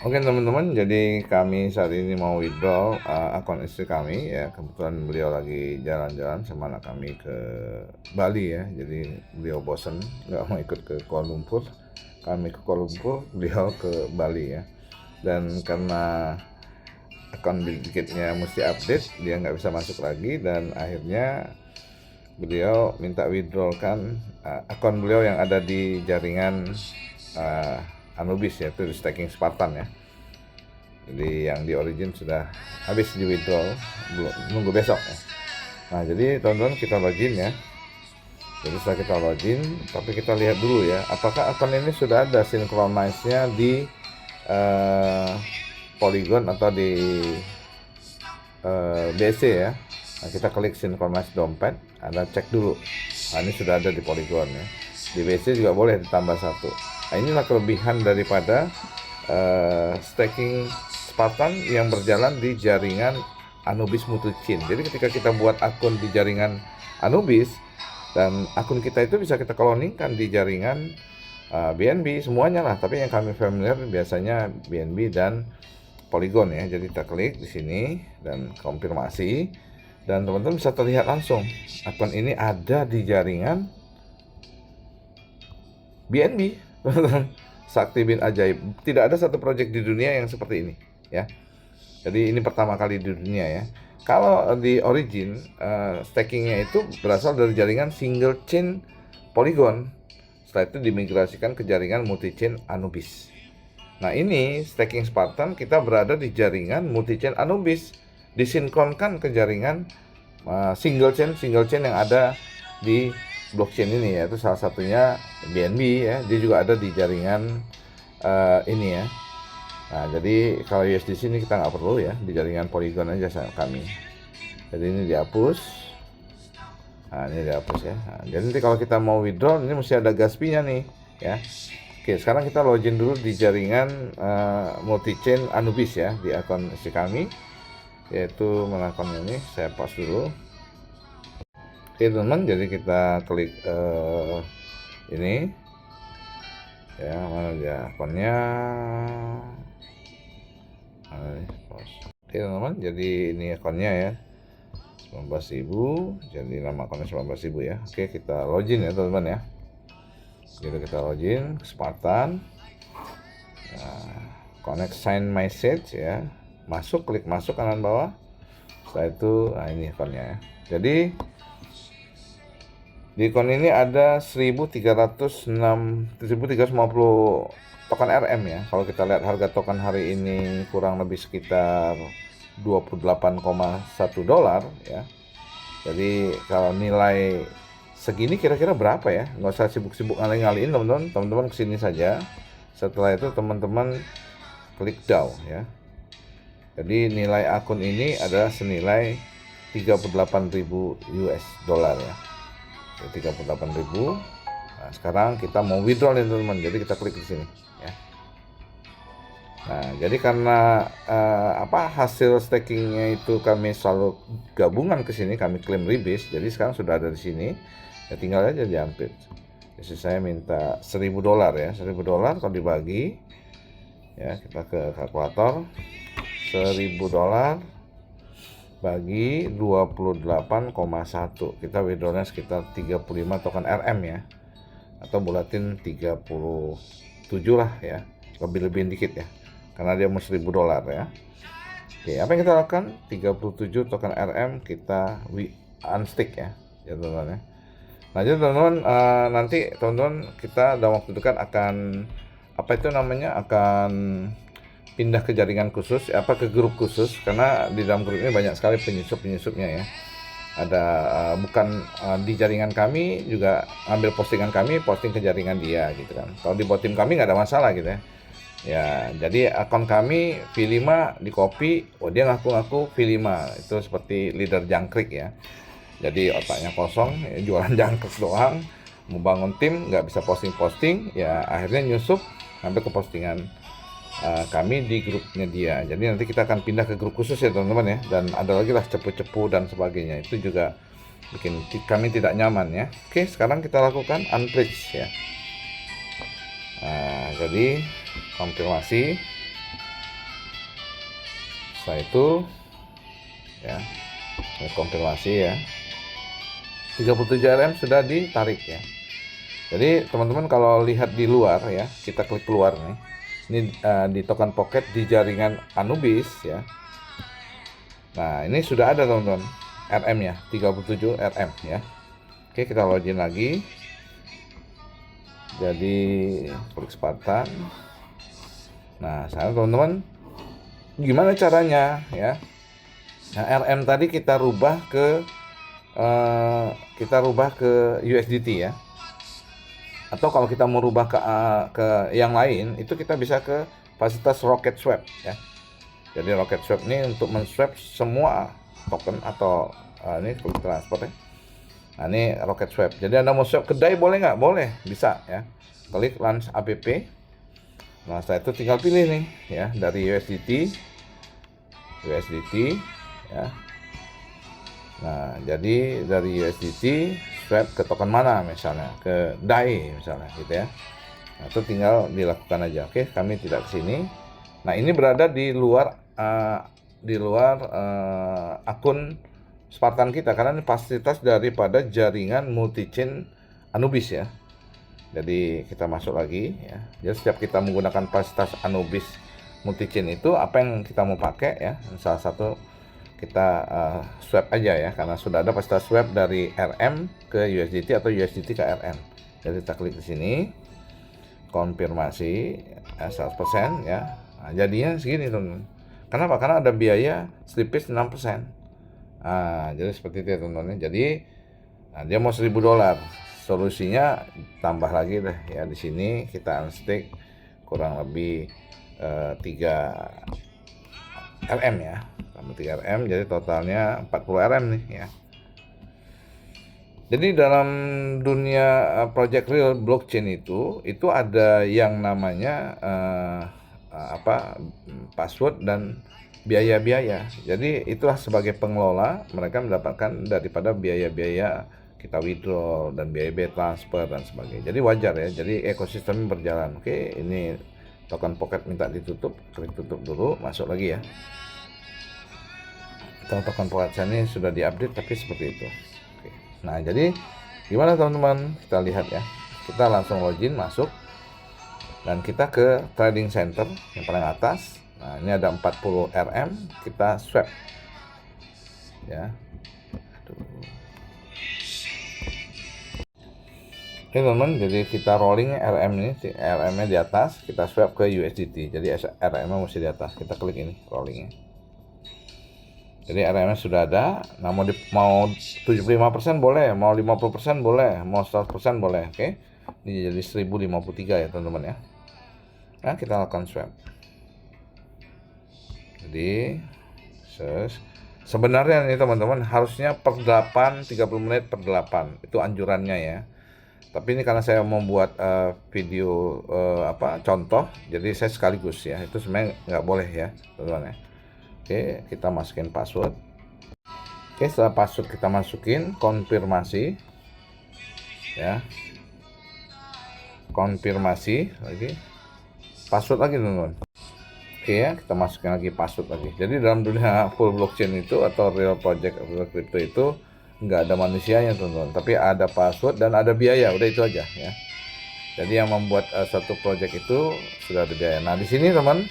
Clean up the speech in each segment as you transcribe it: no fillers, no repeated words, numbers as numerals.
Oke teman-teman, jadi kami saat ini mau withdraw akun istri kami ya. Kebetulan beliau lagi jalan-jalan sama anak kami ke Bali ya. Jadi beliau bosen nggak mau ikut ke Kuala Lumpur. Kami ke Kuala Lumpur, beliau ke Bali ya. Dan karena akun dikitnya mesti update, dia nggak bisa masuk lagi dan akhirnya beliau minta withdrawkan akun beliau yang ada di jaringan Anubis, yaitu di staking Spartan ya. Jadi yang di origin sudah habis di withdraw, belum, nunggu besok ya. Nah jadi teman-teman kita login ya. Jadi setelah kita login, tapi kita lihat dulu ya, apakah akun ini sudah ada synchronize-nya di Polygon atau di BSC ya. Nah, kita klik synchronize dompet, Anda cek dulu. Nah, ini sudah ada di Polygon ya. Di BSC juga boleh ditambah satu. Nah, inilah kelebihan daripada staking Spartan yang berjalan di jaringan Anubis Mutuchin. Jadi ketika kita buat akun di jaringan Anubis dan akun kita itu bisa kita cloningkan di jaringan BNB semuanya lah. Tapi yang kami familiar biasanya BNB dan Polygon ya. Jadi kita klik di sini dan konfirmasi dan teman-teman bisa terlihat langsung akun ini ada di jaringan BNB. Sakti bin ajaib. Tidak ada satu project di dunia yang seperti ini ya. Jadi ini pertama kali di dunia ya. Kalau di origin stakingnya itu berasal dari jaringan single chain Polygon. Setelah itu dimigrasikan ke jaringan multi chain Anubis. Nah ini staking Spartan kita berada di jaringan multi chain Anubis, disinkronkan ke jaringan single chain yang ada di blockchain ini ya. Itu salah satunya BNB ya. Dia juga ada di jaringan ini ya. Nah jadi kalau USDC ini kita nggak perlu ya, di jaringan Polygon aja kami. Jadi ini dihapus. Nah ini dihapus ya. Nah, jadi nanti kalau kita mau withdraw ini mesti ada gas fee-nya nih ya. Oke, sekarang kita login dulu di jaringan multi-chain Anubis ya, di akun istri kami, yaitu mana akunnya ini, saya pas dulu. Oke teman-teman, jadi kita klik ini ya, mana dia akunnya. Oke teman-teman, jadi ini akunnya ya, 19.000, jadi nama akunnya 19.000 ya. Oke, kita login ya teman-teman ya. Jadi kita login ke Spartan. Nah, connect sign message ya, masuk, klik masuk kanan bawah. Setelah itu nah ini akunnya ya. Jadi di akun ini ada 1350 token RM ya. Kalau kita lihat harga token hari ini kurang lebih sekitar 28,1 dolar ya. Jadi kalau nilai segini kira-kira berapa ya? Nggak usah sibuk-sibuk ngalih-ngalihin teman-teman. Teman-teman kesini saja. Setelah itu teman-teman klik DAO ya. Jadi nilai akun ini adalah senilai 38.000 US dollar ya. Jadi 38.000. Nah, sekarang kita mau withdraw nih teman-teman. Jadi kita klik di sini ya. Nah, jadi karena hasil stakingnya itu kami selalu gabungan ke sini, kami klaim rebase. Jadi sekarang sudah ada di sini. Ya tinggal aja diambil. Jadi saya minta 1.000 dolar ya. 1.000 dolar kalau dibagi ya, kita ke kalkulator. 1.000 dolar bagi 28,1, kita withdrawnya sekitar 35 token RM ya, atau bulatin 37 lah ya, lebih-lebihin dikit ya, karena dia mau 1.000 dolar ya. Oke, apa yang kita lakukan? 37 token RM kita unstick ya, ya teman-teman ya. Nah jadi teman-teman, nanti teman-teman kita dalam waktu dekat akan akan pindah ke jaringan khusus, ke grup khusus, karena di dalam grup ini banyak sekali penyusup-penyusupnya ya. Ada bukan di jaringan kami juga ambil postingan kami, posting ke jaringan dia gitu kan. Kalau di bot tim kami nggak ada masalah gitu ya. Ya, jadi akun kami V5 di copy, dia ngaku-ngaku V5, itu seperti leader jangkrik ya. Jadi otaknya kosong, ya, jualan jangkrik doang, mau bangun tim nggak bisa posting-posting, ya akhirnya nyusup sampai ke postingan kami di grupnya dia. Jadi nanti kita akan pindah ke grup khusus ya teman-teman ya, dan ada lagi lah cepu-cepu dan sebagainya, itu juga bikin kami tidak nyaman ya. Oke, sekarang kita lakukan unbridge ya. Nah, jadi konfirmasi Setelah itu ya, konfirmasi ya, 37 RM sudah ditarik ya. Jadi teman-teman kalau lihat di luar ya, kita klik keluar nih. Ini di token pocket di jaringan Anubis ya. Nah, ini sudah ada teman-teman, RM ya, 37 RM ya. Oke, kita login lagi. Jadi klik Spartan. Nah, sekarang teman-teman, gimana caranya ya? Nah, RM tadi kita rubah ke USDT ya. Atau kalau kita mau rubah ke yang lain, itu kita bisa ke fasilitas Rocket Swap ya. Jadi Rocket Swap ini untuk men-swap semua token atau ini klik transport ya. Nah, ini Rocket Swap. Jadi Anda mau swap ke DAI boleh nggak? Boleh, bisa ya. Klik launch app. Nah, setelah itu tinggal pilih nih ya, dari USDT ya. Nah, jadi dari USDT swap ke token mana, misalnya ke DAI misalnya gitu ya. Nah, itu tinggal dilakukan aja. Oke, kami tidak ke sini. Nah, ini berada di luar akun Spartan kita, karena ini fasilitas daripada jaringan multi-chain Anubis ya. Jadi kita masuk lagi ya. Jadi setiap kita menggunakan fasilitas Anubis multi-chain itu, apa yang kita mau pakai ya, salah satu kita swap aja ya, karena sudah ada fasilitas swap dari RM ke USDT atau USDT ke RM. Jadi kita klik di sini, konfirmasi 100% ya. Nah, jadinya segini teman-teman. Kenapa? Karena ada biaya slippage 6%. Nah, jadi seperti itu ya teman-teman. Jadi dia mau $1.000. Solusinya tambah lagi deh ya, di sini kita unstake kurang lebih 3 RM ya. Tambah 3 RM, jadi totalnya 40 RM nih ya. Jadi dalam dunia project real blockchain itu ada yang namanya password dan biaya-biaya. Jadi itulah sebagai pengelola mereka mendapatkan daripada biaya-biaya kita withdraw dan biaya-biaya transfer dan sebagainya. Jadi wajar ya. Jadi ekosistem berjalan. Oke, ini token pocket minta ditutup, klik tutup dulu, masuk lagi ya. Token pocket ini sudah diupdate tapi seperti itu. Oke. Nah, jadi gimana teman-teman? Kita lihat ya. Kita langsung login masuk. Dan kita ke trading center yang paling atas. Nah, ini ada 40 RM, kita swap ya. Oke teman-teman, jadi kita rolling RM ini, RM-nya di atas, kita swap ke USDT. Jadi RM-nya mesti di atas, kita klik ini rollingnya. Jadi RM-nya sudah ada. Nah, mau 75% boleh, mau 50% boleh, mau 100% boleh. Oke, ini jadi 1053 ya teman-teman ya. Nah, kita lakukan swap. Jadi sebenarnya nih teman-teman, harusnya per 8, 30 menit per 8 itu anjurannya ya. Tapi ini karena saya membuat video contoh, jadi saya sekaligus ya. Itu sebenarnya nggak boleh ya teman-teman ya. Oke, kita masukin password. Oke, setelah password kita masukin, konfirmasi ya. Konfirmasi lagi, password lagi teman-teman. Oke ya, kita masukin lagi password lagi. Jadi dalam dunia full blockchain itu atau real project real crypto itu nggak ada manusianya teman-teman, tapi ada password dan ada biaya. Udah itu aja ya. Jadi yang membuat satu project itu sudah ada biaya. Nah, di sini teman,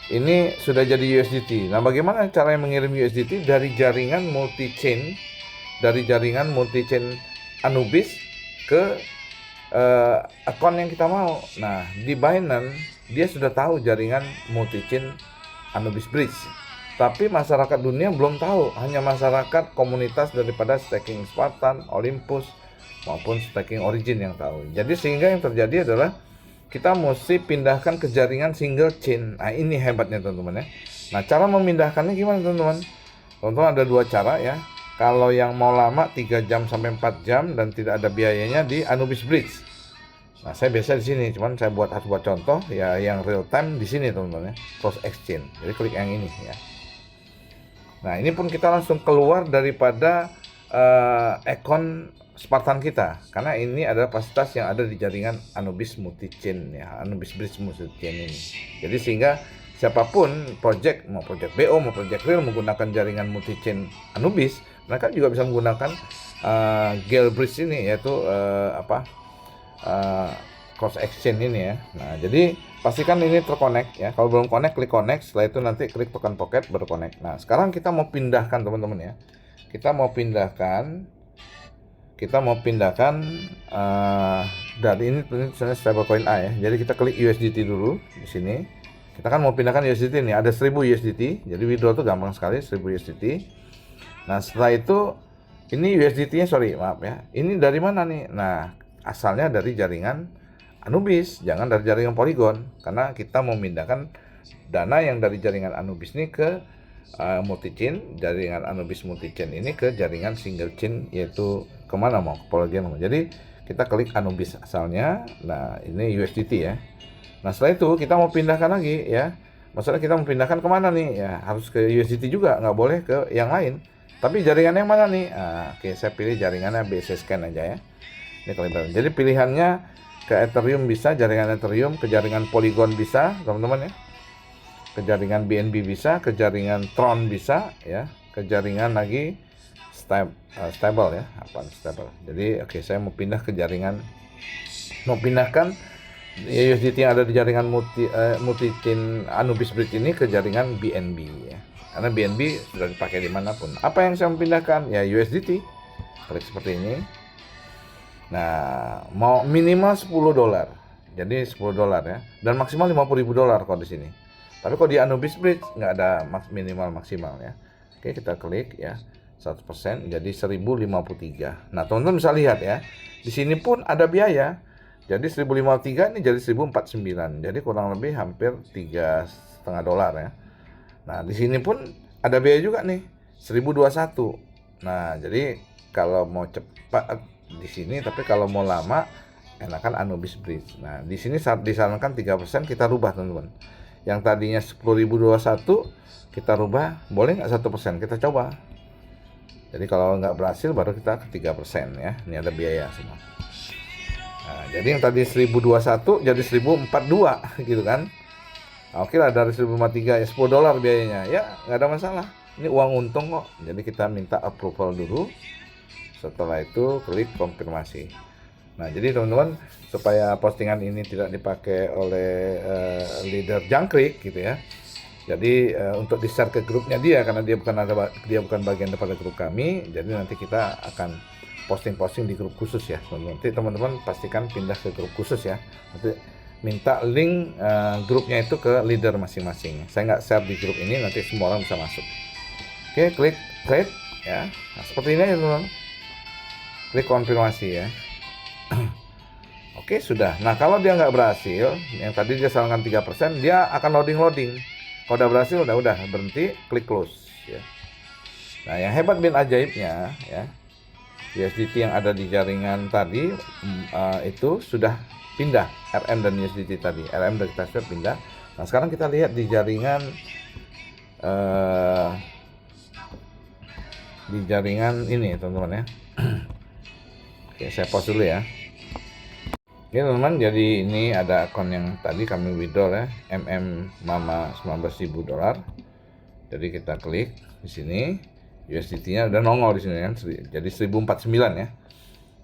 ini sudah jadi USDT. Nah, bagaimana cara mengirim USDT dari jaringan multi-chain, Anubis ke akun yang kita mau? Nah, di Binance dia sudah tahu jaringan multi-chain Anubis Bridge. Tapi masyarakat dunia belum tahu, hanya masyarakat komunitas daripada staking Spartan, Olympus, maupun staking Origin yang tahu. Jadi sehingga yang terjadi adalah kita mesti pindahkan ke jaringan single chain. Nah, ini hebatnya teman-teman ya. Nah, cara memindahkannya gimana teman-teman? Teman-teman ada dua cara ya. Kalau yang mau lama 3 jam sampai 4 jam dan tidak ada biayanya di Anubis Bridge. Nah, saya biasa di sini, cuman saya harus buat contoh ya yang real time di sini teman-teman ya, cross exchange. Jadi klik yang ini ya. Nah, ini pun kita langsung keluar daripada akun Spartan kita, karena ini adalah fasilitas yang ada di jaringan Anubis multi-chain ya, Anubis Bridge multi-chain ini. Jadi sehingga siapapun mau project BO, mau project real menggunakan jaringan multi-chain Anubis, mereka juga bisa menggunakan Galbridge ini, yaitu cross exchange ini ya. Nah, jadi pastikan ini terkonek ya. Kalau belum connect, klik connect. Setelah itu nanti klik tekan pocket baru connect. Nah, sekarang kita mau pindahkan teman-teman ya. Kita mau pindahkan dari ini misalnya stablecoin A ya. Jadi kita klik USDT dulu di sini. Kita kan mau pindahkan USDT nih. Ada 1000 USDT. Jadi withdraw tuh gampang sekali, 1000 USDT. Nah, setelah itu ini USDT-nya maaf ya. Ini dari mana nih? Nah, asalnya dari jaringan Anubis, jangan dari jaringan Polygon, karena kita memindahkan dana yang dari jaringan Anubis ini ke multi-chain, jaringan Anubis multi-chain ini ke jaringan single chain, yaitu kemana mau? Ke Polygon. Jadi kita klik Anubis asalnya. Nah, ini USDT ya. Nah, setelah itu kita mau pindahkan lagi ya. Maksudnya kita mau pindahkan kemana nih? Ya harus ke USDT juga, nggak boleh ke yang lain. Tapi jaringan yang mana nih? Oke, saya pilih jaringannya BSC Scan aja ya. Ini kalian. Jadi pilihannya ke Ethereum bisa, jaringan Ethereum, ke jaringan Polygon bisa, teman-teman ya. Ke jaringan BNB bisa, ke jaringan Tron bisa ya, ke jaringan lagi stable ya, stable. Jadi oke, saya mau pindah ke jaringan, mau pindahkan USDT yang ada di jaringan multi-chain Anubis Bridge ini ke jaringan BNB ya. Karena BNB sudah dipakai dimanapun. Apa yang saya mau pindahkan? Ya USDT. Klik seperti ini. Nah, mau minimal $10. Jadi $10 ya. Dan maksimal $50.000 kalau di sini. Tapi kalau di Anubis Bridge nggak ada minimal maksimal ya. Oke, kita klik ya. 1% jadi 1053. Nah, teman-teman bisa lihat ya. Di sini pun ada biaya. Jadi 1053 ini jadi 1049. Jadi kurang lebih hampir $3,5 ya. Nah, di sini pun ada biaya juga nih. 1021. Nah, jadi kalau mau cepat di sini, tapi kalau mau lama enakan Anubis Bridge. Nah, di sini saat disarankan 3%, kita rubah teman-teman. Yang tadinya 10.021 kita rubah, boleh nggak 1%? Kita coba. Jadi kalau nggak berhasil baru kita ke 3% ya. Ini ada biaya semua. Nah, jadi yang tadi 1021 jadi 1042 gitu kan. Nah, oke lah, dari 1053 ya $10 biayanya. Ya, nggak ada masalah. Ini uang untung kok. Jadi kita minta approval dulu. Setelah itu klik konfirmasi. Nah, jadi teman-teman, supaya postingan ini tidak dipakai oleh leader jangkrik gitu ya. Jadi untuk di-share ke grupnya dia, karena dia bukan bagian daripada grup kami. Jadi nanti kita akan posting di grup khusus ya. Nanti teman-teman pastikan pindah ke grup khusus ya. Nanti minta link grupnya itu ke leader masing-masing. Saya nggak share di grup ini, nanti semua orang bisa masuk. Oke, klik trade ya. Nah, seperti ini ya teman-teman. Klik konfirmasi ya. Oke, sudah. Nah, kalau dia nggak berhasil, yang tadi dia sarankan 3%, dia akan loading. Kalau udah berhasil, udah berhenti, klik close ya. Nah, yang hebat bin ajaibnya ya, USDT yang ada di jaringan tadi itu sudah pindah, RM dan USDT tadi. RM dan kita sudah pindah. Nah, sekarang kita lihat di jaringan ini teman-teman ya. Oke, saya pause dulu ya. Oke teman-teman, jadi ini ada akun yang tadi kami withdraw ya, Mama $19.000. Jadi kita klik di sini, USDT-nya udah nongol di sini kan, jadi 1049 ya.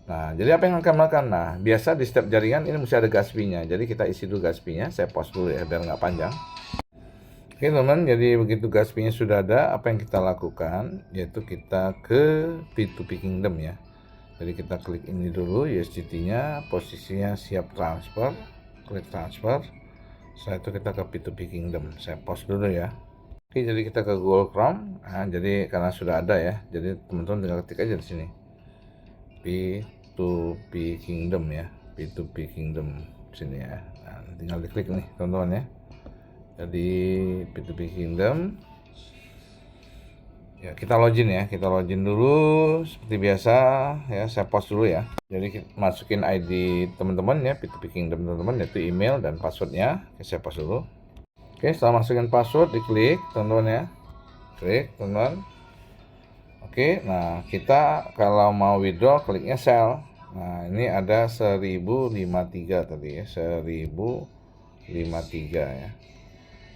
Nah, jadi apa yang akan melakukan? Nah, biasa di setiap jaringan ini mesti ada gas fee-nya. Jadi kita isi dulu gas fee-nya. Saya pause dulu ya biar nggak panjang. Oke teman-teman, jadi begitu gas fee-nya sudah ada, apa yang kita lakukan? Yaitu kita ke P2P Kingdom ya. Jadi kita klik ini dulu, USDT-nya, posisinya siap transfer, klik transfer. Setelah itu kita ke P2P Kingdom. Saya pause dulu ya. Oke, jadi kita ke Google Chrome. Nah, jadi karena sudah ada ya, jadi teman-teman tinggal ketik aja di sini. P2P Kingdom ya, P2P Kingdom sini ya. Nah, tinggal diklik nih teman-teman ya. Jadi P2P Kingdom. Ya, kita login dulu seperti biasa ya. Saya post dulu ya. Jadi masukin ID teman-teman ya, P2P Kingdom teman-teman, yaitu email dan passwordnya. Oke, saya post dulu. Oke, setelah masukin password diklik teman-teman ya. Klik teman-teman. Oke, nah kita kalau mau withdraw kliknya sell. Nah, ini ada 1053 tadi ya, 1053 ya.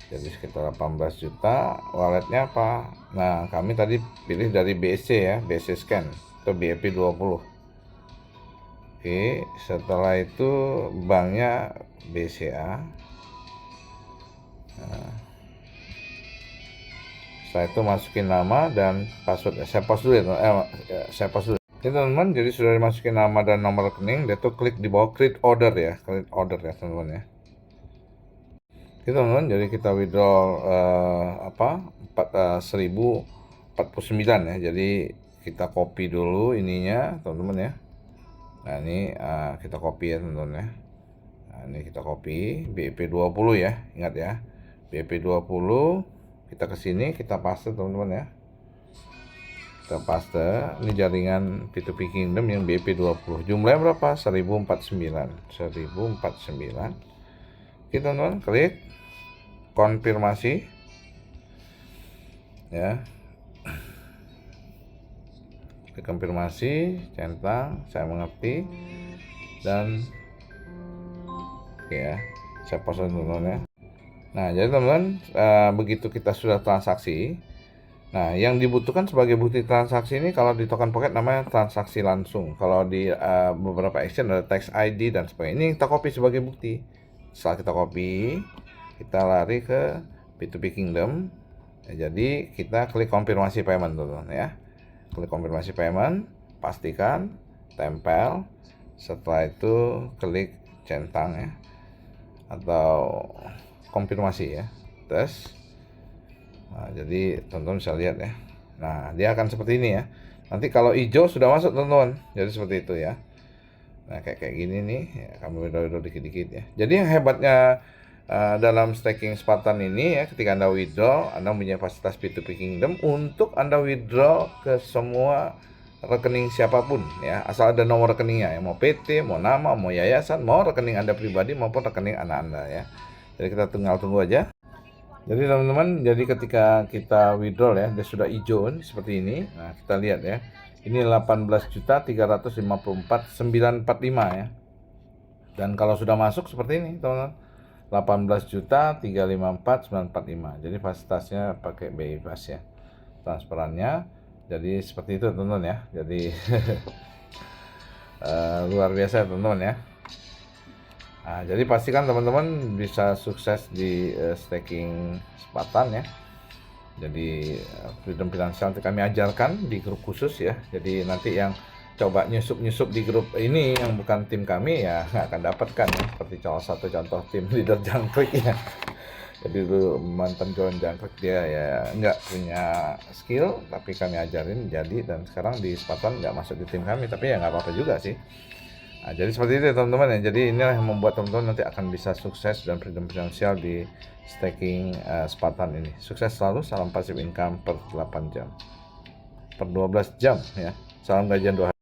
Jadi sekitar 18 juta. Walletnya apa? Nah, kami tadi pilih dari BSC ya, BSC Scan atau BEP 20. Oke, setelah itu banknya BCA. Nah, setelah itu masukin nama dan password. Saya post dulu ya, saya post dulu. Oke teman-teman, jadi sudah dimasukin nama dan nomor rekening. Dia tuh klik di bawah create order ya, create order ya teman-teman ya. Oke teman-teman, jadi kita withdraw 1049 ya. Jadi kita copy dulu ininya teman-teman ya. Nah ini kita copy ya teman-teman ya. Nah ini kita copy BEP 20 ya, ingat ya. BEP 20 kita ke sini, kita paste teman-teman ya. Kita paste, ini jaringan P2P Kingdom yang BEP 20. Jumlahnya berapa? 1049. Oke teman-teman, klik konfirmasi ya. Klik konfirmasi, centang, saya mengerti, dan oke ya, saya post teman-teman ya. Nah jadi teman-teman, begitu kita sudah transaksi, nah yang dibutuhkan sebagai bukti transaksi ini kalau di Token Pocket namanya transaksi langsung. Kalau di beberapa exchange ada tax ID dan sebagainya. Ini kita copy sebagai bukti. Setelah kita copy, kita lari ke P2P Kingdom ya, jadi kita klik konfirmasi payment teman-teman ya. Klik konfirmasi payment, pastikan tempel. Setelah itu klik centang ya, atau konfirmasi ya, tes. Nah, jadi teman-teman bisa lihat ya. Nah dia akan seperti ini ya. Nanti kalau hijau sudah masuk teman-teman, jadi seperti itu ya. Nah kayak gini nih ya, kami withdraw dikit-dikit ya. Jadi yang hebatnya dalam staking Spartan ini ya, ketika Anda withdraw, Anda punya fasilitas P2P Kingdom untuk Anda withdraw ke semua rekening siapapun ya, asal ada nomor rekeningnya ya, mau PT, mau nama, mau yayasan, mau rekening Anda pribadi maupun rekening anak Anda ya. Jadi kita tinggal tunggu aja. Jadi teman-teman, jadi ketika kita withdraw ya, dia sudah hijau seperti ini. Nah kita lihat ya, ini 18.354.945 ya. Dan kalau sudah masuk seperti ini teman-teman, 18.354.945. Jadi fasilitasnya pakai BI Fast ya, transferannya. Jadi seperti itu teman-teman ya. Jadi luar biasa teman-teman ya. Nah, jadi pastikan teman-teman bisa sukses di staking Spartan ya. Jadi freedom finansial nanti kami ajarkan di grup khusus ya. Jadi nanti yang coba nyusup di grup ini yang bukan tim kami ya nggak akan dapatkan ya. Seperti salah satu contoh tim leader Jangkrik ya. Jadi dulu mantan kawan Jangkrik, dia ya nggak punya skill tapi kami ajarin jadi, dan sekarang di Spartan nggak masuk di tim kami, tapi ya nggak apa-apa juga sih. Nah, jadi seperti itu teman-teman ya. Jadi inilah yang membuat teman-teman nanti akan bisa sukses dan freedom finansial di staking Spartan ini. Sukses selalu, salam passive income per 8 jam, per 12 jam ya. Salam gajian 2 hari.